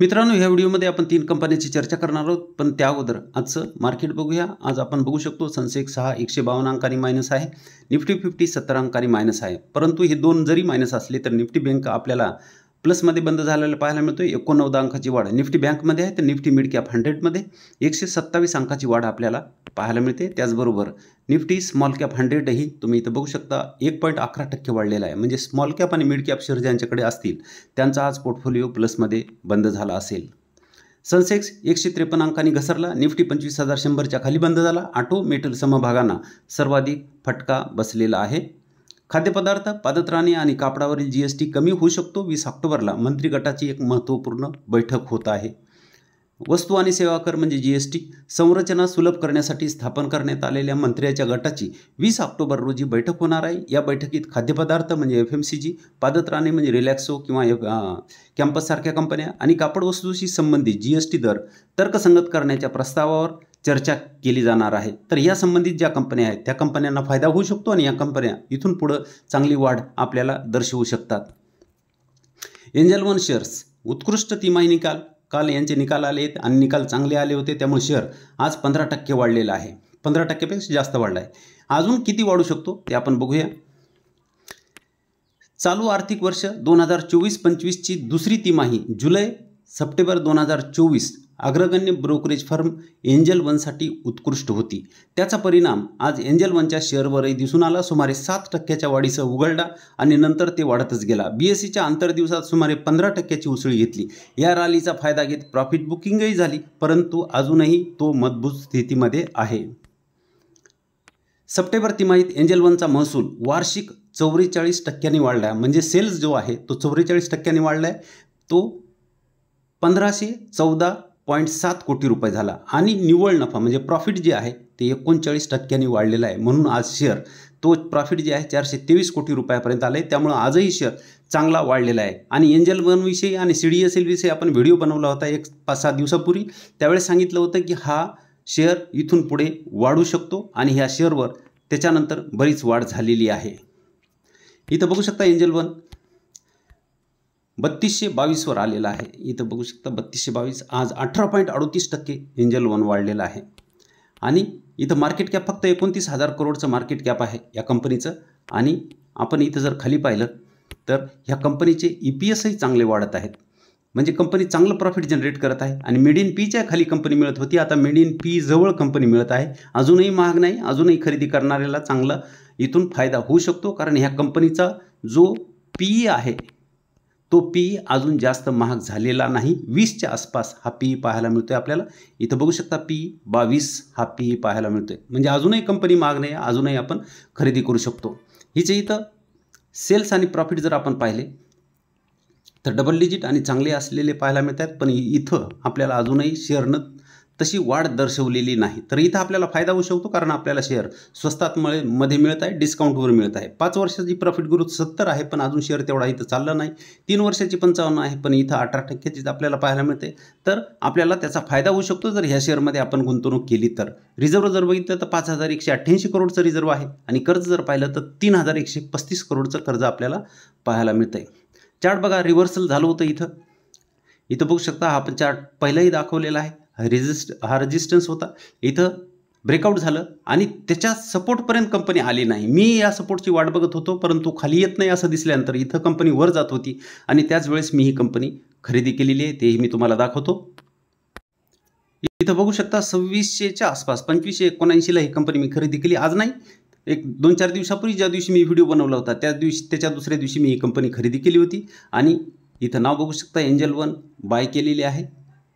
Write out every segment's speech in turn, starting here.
मित्रांनो, ह्या व्हिडिओमध्ये आपण 3 कंपन्यांची चर्चा करणार आहोत, पण त्या अगोदर आजचं मार्केट बघूया। आज आपण बघू शकतो सेन्सेक्स 152 अंकांनी मायनस आहे, निफ्टी 50 70 अंकांनी मायनस आहे। परंतु हे दोन जरी मायनस असले तर निफ्टी बँक आपल्याला प्लसमध्ये बंद झालेला पाहायला मिळतोय। 89 अंकाची वाढ निफ्टी बँकमध्ये आहे, तर निफ्टी मिड कॅप 100 मध्ये 127 अंकाची वाढ आपल्याला पाहायला मिळते। त्याचबरोबर निफ्टी स्मॉल कॅप 100 ही तुम्ही इथं बघू शकता 1.11% वाढलेला आहे। म्हणजे स्मॉल कॅप आणि मिड कॅप शेअर ज्यांच्याकडे असतील त्यांचा आज पोर्टफोलिओ प्लसमध्ये बंद झाला असेल। सेन्सेक्स 153 अंकांनी घसरला, निफ्टी 25,100च्या खाली बंद झाला। ऑटो मेटल समभागांना सर्वाधिक फटका बसलेला आहे। खाद्यपदार्थ, पादत्राणे आणि कापडावरील जीएसटी कमी होऊ शकतो। 20 ऑक्टोबरला मंत्री गटाची एक महत्त्वपूर्ण बैठक होत आहे। वस्तू आणि सेवा कर म्हणजे जीएसटी संरचना सुलभ करण्यासाठी स्थापन करण्यात आलेल्या मंत्र्यांच्या गटाची 20 ऑक्टोबर रोजी बैठक होणार आहे। या बैठकीत खाद्यपदार्थ म्हणजे एफएमसीजी, पादत्राणे म्हणजे रिलॅक्सो किंवा कॅम्पस सारख्या कंपन्या आणि कापड वस्तूशी संबंधित जीएसटी दर तर्कसंगत करण्याच्या प्रस्तावावर चर्चा केली जाणार आहे। तर या संबंधित ज्या कंपन्या आहेत त्या कंपन्यांना फायदा होऊ शकतो आणि या कंपन्या इथून पुढे चांगली वाढ आपल्याला दर्शवू शकतात। एंजल वन शेअर्स उत्कृष्ट तिमाही निकाल काल यांचे निकाल आले आणि निकाल चांगले आले होते, त्यामुळे शेअर आज 15% वाढलेला आहे। 15%पेक्षा जास्त वाढला आहे। अजून किती वाढू शकतो ते आपण बघूया। चालू आर्थिक वर्ष 2024-25 ची दुसरी तिमाही जुलै सप्टेंबर 2024 अग्रगण्य ब्रोकरेज फर्म एंजल वनसाठी उत्कृष्ट होती। त्याचा परिणाम आज एंजल वनच्या शेअरवरही दिसून आला। सुमारे 7%च्या वाढीसह उघडला आणि नंतर ते वाढतच गेला। बीएससीच्या आंतर दिवसात सुमारे 15%ची उसळी घेतली। या रॅलीचा फायदा घेत प्रॉफिट बुकिंगही झाली, परंतु अजूनही तो मजबूत स्थितीमध्ये आहे। सप्टेंबर तिमाहीत एंजल वनचा महसूल वार्षिक 44% वाढला, म्हणजे सेल्स जो आहे तो 44% वाढला आहे। तो 1514.7 कोटी रुपये झाला आणि निव्वळ नफा म्हणजे प्रॉफिट जे आहे ते 39% वाढलेला आहे। म्हणून आज शेअर तो प्रॉफिट जे आहे 423 कोटी रुपयापर्यंत आले। त्यामुळे आजही शेअर चांगला वाढलेला आहे। आणि एंजल वन विषयी आणि सीडीएसएल विषयी आपण व्हिडिओ बनवला होता 5-6 दिवसापूर्वी। त्यावेळेस सांगितलं होतं की हा शेअर इथून पुढे वाढू शकतो आणि ह्या शेअरवर त्याच्यानंतर बरीच वाढ झालेली आहे। इथं बघू शकता एंजल वन 3222 वर आलेला आहे। इथं बघू शकता 3222 आज 18.38% एंजल वन वाढलेला आहे। आणि इथं मार्केट कॅप फक्त 29,000 करोडचं मार्केट कॅप आहे या कंपनीचं। आणि आपण इथं जर खाली पाहिलं तर ह्या कंपनीचे EPSही चांगले वाढत आहेत, म्हणजे कंपनी चांगलं प्रॉफिट जनरेट करत आहे। आणि मिड इन पीच्या खाली कंपनी मिळत होती, आता मिड इन पी जवळ कंपनी मिळत आहे। अजूनही महाग नाही, अजूनही खरेदी करणाऱ्याला चांगला इथून फायदा होऊ शकतो, कारण ह्या कंपनीचा जो PE आहे तो PE अजून जास्त महाग झालेला नाही। 20च्या आसपास हा PE पाहायला मिळतोय आपल्याला। इथं बघू शकता PE 22 हा PE पाहायला मिळतोय, म्हणजे अजूनही कंपनी महाग नाही, अजूनही आपण खरेदी करू शकतो। हिचे इथं सेल्स आणि प्रॉफिट जर आपण पाहिले तर डबल डिजिट आणि चांगले असलेले पाहायला मिळतात, पण इथं आपल्याला अजूनही शेअरनं तशी वाढ दर्शवलेली नाही। तर इथं आपल्याला फायदा होऊ शकतो, कारण आपल्याला शेअर स्वस्तात मध्ये मिळत आहे, डिस्काउंटवर मिळत आहे। 5 वर्षाची प्रॉफिट ग्रोथ 70 आहे, पण अजून शेअर तेवढा इथं चालला नाही। 3 वर्षाची 55 आहे, पण इथं 18%चीच आपल्याला पाहायला मिळते। तर आपल्याला त्याचा फायदा होऊ शकतो जर ह्या शेअरमध्ये आपण गुंतवणूक केली तर। रिझर्व्ह जर बघितलं तर 5188 करोडचं रिझर्व्ह आहे आणि कर्ज जर पाहिलं तर 3135 करोडचं कर्ज आपल्याला पाहायला मिळतंय। चार्ट बघा, रिव्हर्सल झालं होतं इथं बघू शकता। हा आपण चार्ट पहिलाही दाखवलेला आहे। हा रेजिस्टन्स होता, इथं ब्रेकआउट झालं आणि त्याच्या सपोर्टपर्यंत कंपनी आली नाही। मी या सपोर्टची वाट बघत होतो, परंतु खाली येत नाही असं दिसल्यानंतर इथं कंपनी वर जात होती आणि त्याच वेळेस मी ही कंपनी खरेदी केलेली आहे, तेही मी तुम्हाला दाखवतो। इथं बघू शकता 2600च्या आसपास 2579ला ही कंपनी मी खरेदी केली। आज नाही, 2-4 दिवसापूर्वी ज्या दिवशी मी व्हिडिओ बनवला होता त्याच्या दुसऱ्या दिवशी मी ही कंपनी खरेदी केली होती। आणि इथं नाव बघू शकता, एंजल वन बाय केलेली आहे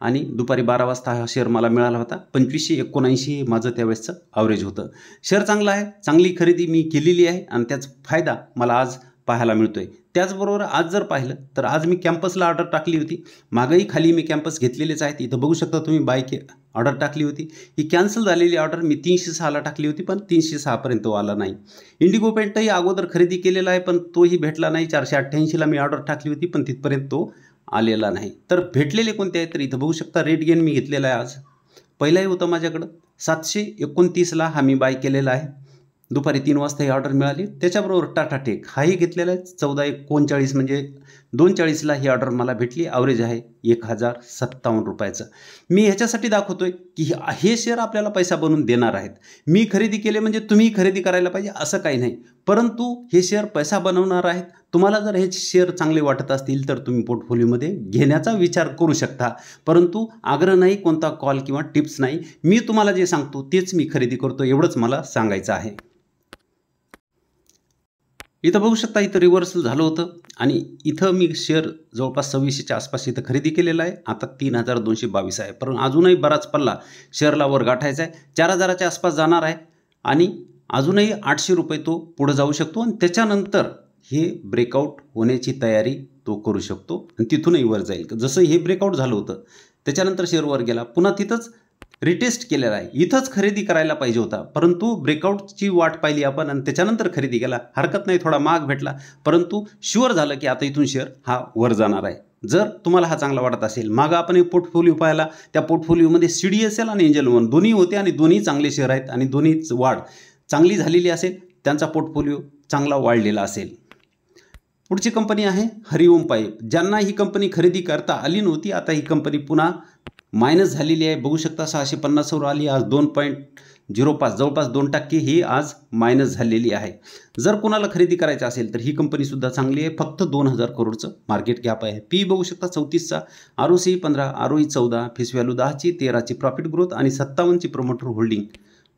आणि दुपारी 12 वाजता हा शेअर मला मिळाला होता। 2579 हे माझं त्यावेळेसचं ॲव्हरेज होतं। शेअर चांगला आहे, चांगली खरेदी मी केलेली आहे आणि त्याचा फायदा मला आज पाहायला मिळतोय। त्याचबरोबर आज जर पाहिलं तर आज मी कॅम्पसला ऑर्डर टाकली होती, मागही खाली मी कॅम्पस घेतलेलेच आहेत। इथं बघू शकता तुम्ही ऑर्डर टाकली होती, ही कॅन्सल झालेली ऑर्डर मी 306ला टाकली होती, पण 306 पर्यंत आला नाही। इंडिगो पेंटही अगोदर खरेदी केलेला आहे, पण तोही भेटला नाही। 488ला मी ऑर्डर टाकली होती, पण तिथपर्यंत तो आलेला नाही। तर भेटलेले कोणते आहेत तर इथं बघू शकता, रेट गेन मी घेतलेला आहे आज। पहिलाही होता माझ्याकडं 729ला हा मी बाय केलेला आहे। दुपारी 3 वाजता ही ऑर्डर मिळाली. त्याच्याबरोबर टाटा टेक हाही घेतलेला आहे 1439 म्हणजे 240ला ही ऑर्डर मला भेटली. ॲव्हरेज आहे 1057 रुपयाचं. मी ह्याच्यासाठी दाखवतोय की हे शेअर आपल्याला पैसा बनवून देणार आहेत. मी खरेदी केले म्हणजे तुम्ही खरेदी करायला पाहिजे असं काही नाही, परंतु हे शेअर पैसा बनवणार आहेत. तुम्हाला जर हे शेअर चांगले वाटत असतील तर तुम्ही पोर्टफोलिओमध्ये घेण्याचा विचार करू शकता, परंतु आग्रह नाही, कोणता कॉल किंवा टिप्स नाही. मी तुम्हाला जे सांगतो तेच मी खरेदी करतो, एवढंच मला सांगायचं आहे. इथं बघू शकता, इथं रिव्हर्सल झालं होतं आणि इथं मी शेअर जवळपास 2600च्या आसपास इथं खरेदी केलेला आहे. आता 3222 आहे, पण अजूनही बराच पल्ला शेअरला वर गाठायचा आहे. 4000च्या आसपास जाणार आहे आणि अजूनही 800 रुपये तो पुढे जाऊ शकतो आणि त्याच्यानंतर हे ब्रेकआउट होण्याची तयारी तो करू शकतो आणि तिथूनही वर जाईल. जसं हे ब्रेकआउट झालं होतं त्याच्यानंतर शेअर वर गेला, पुन्हा तिथंच रिटेस्ट केलेला आहे. इथंच खरेदी करायला पाहिजे होता, परंतु ब्रेकआउटची वाट पाहिली आपण आणि त्याच्यानंतर खरेदी केला. हरकत नाही, थोडा महाग भेटला, परंतु शुअर झालं की आता इथून शेअर हा वर जाणार आहे. जर तुम्हाला हा चांगला वाटत असेल, मागं आपण एक पोर्टफोलिओ पाहिला, त्या पोर्टफोलिओमध्ये CDSL आणि एंजल वन दोन्ही होते आणि दोन्ही चांगले शेअर आहेत आणि दोन्हीच वाढ चांगली झालेली असेल, त्यांचा पोर्टफोलिओ चांगला वाढलेला असेल. पुढची कंपनी आहे हरिओम पाईप. ज्यांना ही कंपनी खरेदी करता आली नव्हती, आता ही कंपनी पुन्हा मायनस झालेली आहे. बघू शकता 650 वर आली, आज 2.05 जवळपास 2% ही आज मायनस झालेली आहे. जर कोणाला खरेदी करायचं असेल तर ही कंपनीसुद्धा चांगली आहे. फक्त 2000 करोडचं मार्केट कॅप आहे. पी बघू शकता 34चा, ROC 15, ROE 14, फेस व्हॅल्यू 10ची, 13ची प्रॉफिट ग्रोथ आणि 57ची प्रमोटर होल्डिंग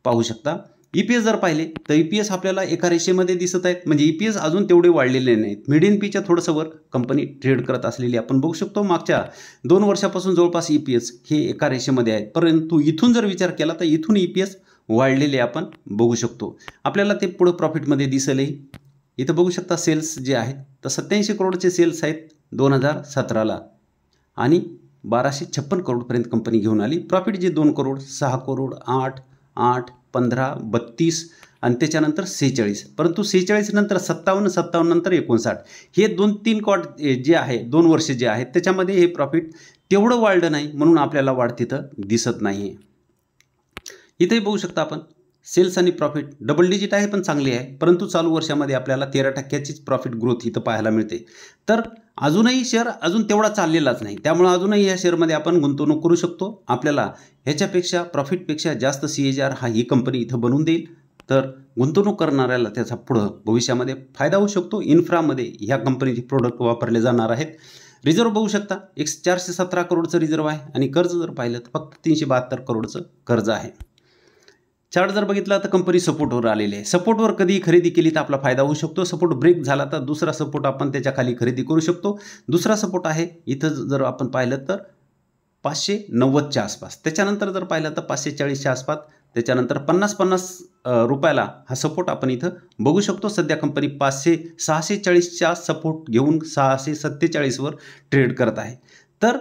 पाहू शकता. EPS जर पाहिले तर EPS आपल्याला एका रेषेमध्ये दिसत आहेत, म्हणजे EPS अजून तेवढे वाढलेले नाहीत. मिडियन पीच्या थोडंसं वर कंपनी ट्रेड करत असलेली आपण बघू शकतो. मागच्या 2 वर्षापासून जवळपास EPS हे एका रेषेमध्ये आहेत, परंतु इथून जर विचार केला तर इथून EPS वाढलेले आपण बघू शकतो. आपल्याला ते पुढे प्रॉफिटमध्ये दिसलंही. इथं बघू शकता सेल्स जे आहेत तर 87 करोडचे सेल्स आहेत 2017ला आणि 1256 करोडपर्यंत कंपनी घेऊन आली. प्रॉफिट जे 2 करोड, 6 करोड, 8, 15, 32 आणि त्याच्यानंतर 46, परंतु 46 नंतर 57, 57 नंतर 59, हे 2-3 क्वार्टर जे आहे 2 वर्ष जे आहेत त्याच्यामध्ये हे प्रॉफिट तेवढं वाढलं नाही, म्हणून आपल्याला वाढ तिथं दिसत नाही. इथेही बघू शकता आपण सेल्स आणि प्रॉफिट डबल डिजिट आहे पण चांगली आहे, परंतु चालू वर्षामध्ये आपल्याला 13%चीच प्रॉफिट ग्रोथ इथं पाहायला मिळते. तर अजूनही शेअर अजून तेवढा चाललेलाच नाही, त्यामुळे अजूनही या शेअरमध्ये आपण गुंतवणूक करू शकतो. आपल्याला ह्याच्यापेक्षा प्रॉफिटपेक्षा जास्त CAGR हा ही कंपनी इथं बनवून देईल, तर गुंतवणूक करणाऱ्याला त्याचा पुढं भविष्यामध्ये फायदा होऊ शकतो. इन्फ्रामध्ये ह्या कंपनीचे प्रोडक्ट वापरले जाणार आहेत. रिझर्व बघू शकता 417 करोडचं रिझर्व आहे आणि कर्ज जर पाहिलं तर फक्त 372 करोडचं कर्ज आहे. चार्ट जर बघितला तर कंपनी सपोर्टवर आलेली आहे. सपोर्टवर कधी खरेदी केली तर आपला फायदा होऊ शकतो. सपोर्ट ब्रेक झाला तर दुसरा सपोर्ट आपण त्याच्या खाली खरेदी करू शकतो. दुसरा सपोर्ट आहे इथं जर आपण पाहिलं तर 590च्या आसपास, त्याच्यानंतर जर पाहिलं तर 540च्या आसपास, त्याच्यानंतर 50 रुपयाला हा सपोर्ट आपण इथं बघू शकतो. सध्या कंपनी 640च्या सपोर्ट घेऊन 647वर ट्रेड करत आहे. तर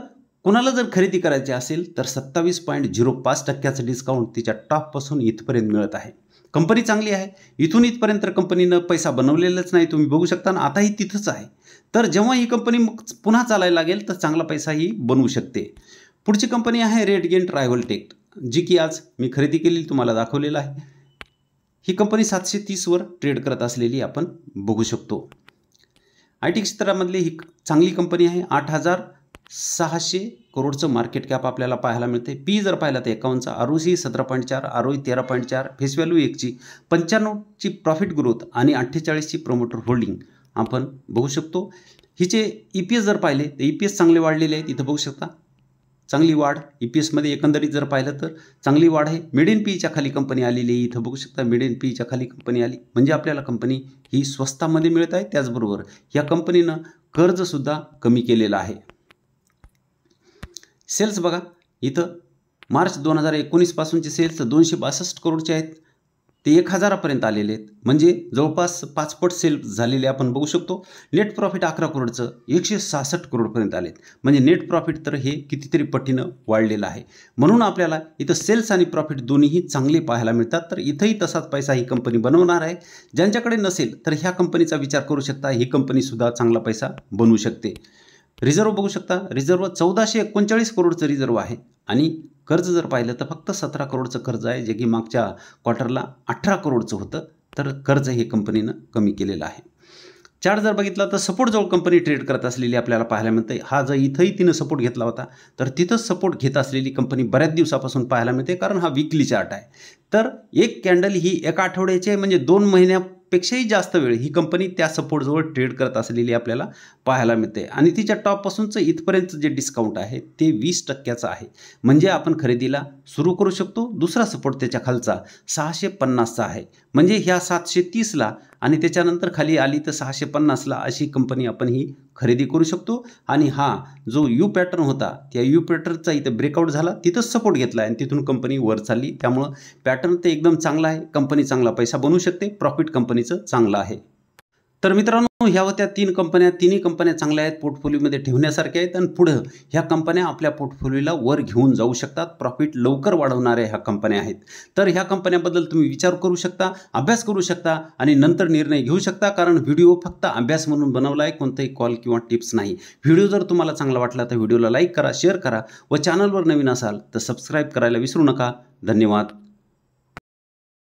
कोणाला जर खरेदी करायची असेल तर 27.05% डिस्काउंट तिच्या टॉपपासून इथपर्यंत मिळत आहे. कंपनी चांगली आहे. इथून इथपर्यंत कंपनीनं पैसा बनवलेलाच नाही, तुम्ही बघू शकता ना, आताही तिथंच आहे. तर जेव्हा ही कंपनी पुन्हा चालायला लागेल तर चांगला पैसाही बनवू शकते. पुढची कंपनी आहे रेडगेन ट्रायव्हल टेक, जी की आज मी खरेदी केलेली तुम्हाला दाखवलेलं आहे. ही कंपनी 730वर ट्रेड करत असलेली आपण बघू शकतो. IT क्षेत्रामधली ही चांगली कंपनी आहे. 8600 करोडचं मार्केट कॅप आपल्याला पाहायला मिळते. पी जर पाहिला तर 51चा, ROC 17.4, ROE 13.4, फेस व्हॅल्यू 1ची, 95ची प्रॉफिट ग्रोथ आणि 48ची प्रमोटर होल्डिंग आपण बघू शकतो. हिचे EPS जर पाहिले तर EPS चांगले वाढलेले आहेत. इथं बघू शकता चांगली वाढ EPSमध्ये एकंदरीत जर पाहिलं तर चांगली वाढ आहे. मिडियन पीच्या खाली कंपनी आलेली आहे. इथं बघू शकता मिडियन पीच्या खाली कंपनी आली, म्हणजे आपल्याला कंपनी ही स्वस्तामध्ये मिळत आहे. त्याचबरोबर या कंपनीनं कर्जसुद्धा कमी केलेलं आहे. सेल्स बघा, इथं मार्च 2019 पासूनचे सेल्स 262 करोडचे आहेत, ते 1000पर्यंत आलेले आहेत, म्हणजे जवळपास 5 पट सेल्स झालेले आपण बघू शकतो. नेट प्रॉफिट 11 करोडचं 166 करोडपर्यंत आलेत, म्हणजे नेट प्रॉफिट तर हे कितीतरी पटीनं वाढलेलं आहे. म्हणून आपल्याला इथं सेल्स आणि प्रॉफिट दोन्हीही चांगले पाहायला मिळतात. तर इथंही तसाच पैसा ही कंपनी बनवणार आहे. ज्यांच्याकडे नसेल तर ह्या कंपनीचा विचार करू शकता. ही कंपनीसुद्धा चांगला पैसा बनवू शकते. रिझर्व बघू शकता, रिझर्व 1439 करोडचं रिझर्व आहे आणि कर्ज जर पाहिलं तर फक्त 17 करोडचं कर्ज आहे, जे की मागच्या क्वार्टरला 18 करोडचं होतं. तर कर्ज हे कंपनीनं कमी केलेलं आहे. चार्ट जर बघितला तर सपोर्ट जवळ कंपनी ट्रेड करत असलेली आपल्याला पाहायला मिळते. हा जर इथंही तिनं सपोर्ट घेतला होता तर तिथंच सपोर्ट घेत असलेली कंपनी बऱ्याच दिवसापासून पाहायला मिळते, कारण हा वीकली चार्ट आहे. तर एक कॅन्डल ही एका आठवड्याचे म्हणजे 2 महिन्यापेक्षाही जास्त वेळ ही कंपनी त्या सपोर्टजवळ ट्रेड करत असलेली आपल्याला पाहायला मिळते. आणि तिच्या टॉपपासूनचं इथपर्यंत जे डिस्काउंट आहे ते 20% आहे. म्हणजे आपण खरेदीला सुरू करू शकतो. दुसरा सपोर्ट त्याच्या खालचा 650चा आहे. म्हणजे ह्या 730ला आणि त्याच्यानंतर खाली आली तर 650ला अशी कंपनी आपण ही खरेदी करू शकतो. आणि हा जो यू पॅटर्न होता त्या यू पॅटर्नचा इथं ब्रेकआउट झाला, तिथंच सपोर्ट घेतला आणि तिथून कंपनी वर चालली. त्यामुळं पॅटर्न ते एकदम चांगला आहे. कंपनी चांगला पैसा बनवू शकते. प्रॉफिट कंपनीचं चांगलं आहे. तर मित्रांनो, ह्या होत्या 3 कंपन्या. तिन्ही कंपन्या चांगल्या आहेत, पोर्टफोलिओमध्ये ठेवण्यासारख्या आहेत आणि पुढं ह्या कंपन्या आपल्या पोर्टफोलिओला वर घेऊन जाऊ शकतात. प्रॉफिट लवकर वाढवणाऱ्या ह्या कंपन्या आहेत. तर ह्या कंपन्याबद्दल तुम्ही विचार करू शकता, अभ्यास करू शकता आणि नंतर निर्णय घेऊ शकता, कारण व्हिडिओ फक्त अभ्यास म्हणून बनवला आहे, कोणताही कॉल किंवा टिप्स नाही. व्हिडिओ जर तुम्हाला चांगला वाटला तर व्हिडिओला लाईक करा, शेअर करा व चॅनलवर नवीन असाल तर सबस्क्राईब करायला विसरू नका. धन्यवाद.